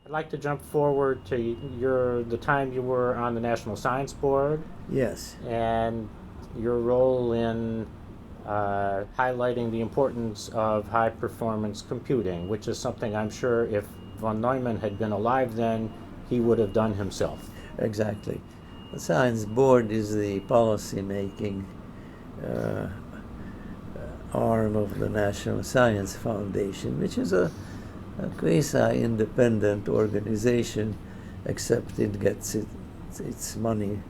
I'd like to jump forward to the time you were on the National Science Board Yes, and your role in highlighting the importance of high performance computing, which is something I'm sure if von Neumann had been alive then, he would have done himself. exactly. The Science Board is the policy making uh, arm of the National Science Foundation, which is a quasi independent organization, except it gets its money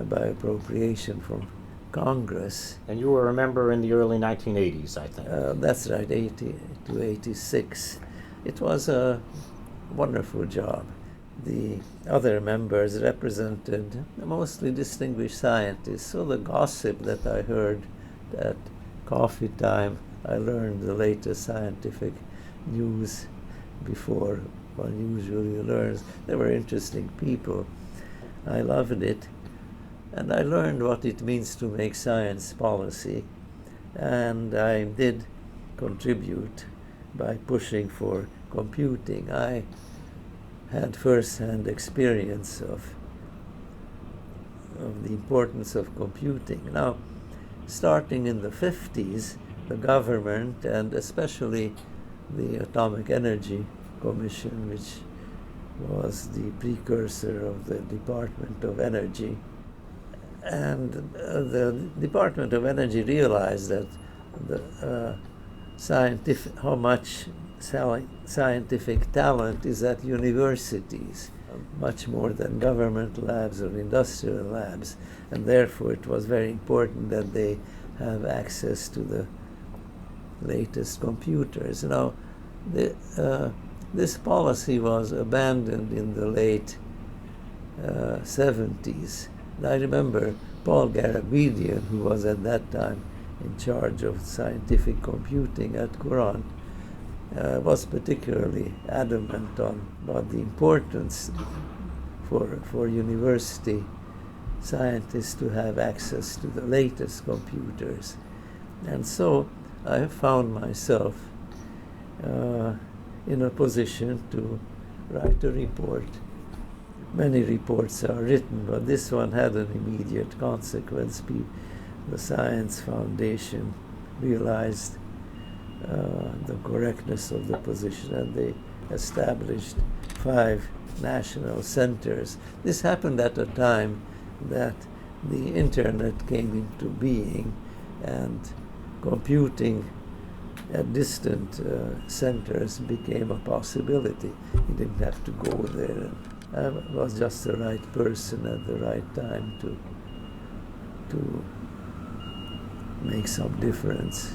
by appropriation from Congress. And you were a member in the early 1980s, I think. That's right, 80 to 86. It was a wonderful job. The other members represented mostly distinguished scientists. So the gossip that I heard at coffee time, I learned the latest scientific news before one usually learns. They were interesting people. I loved it. And I learned what it means to make science policy. And I did contribute by pushing for computing. I had first-hand experience of the importance of computing. Now, starting in the 50s, the government, and especially the Atomic Energy Commission, which was the precursor of the Department of Energy, and the Department of Energy realized that how much scientific talent is at universities, much more than government labs or industrial labs, and therefore it was very important that they have access to the latest computers. Now, this policy was abandoned in the late 70s. I remember Paul Garabedian, who was at that time in charge of scientific computing at Courant, was particularly adamant about the importance for university scientists to have access to the latest computers. And so I found myself in a position to write a report. Many reports are written, but this one had an immediate consequence. The Science Foundation realized the correctness of the position, and they established 5 national centers. This happened at a time that the internet came into being, and computing at distant centers became a possibility. You didn't have to go there. I was just the right person at the right time to make some difference.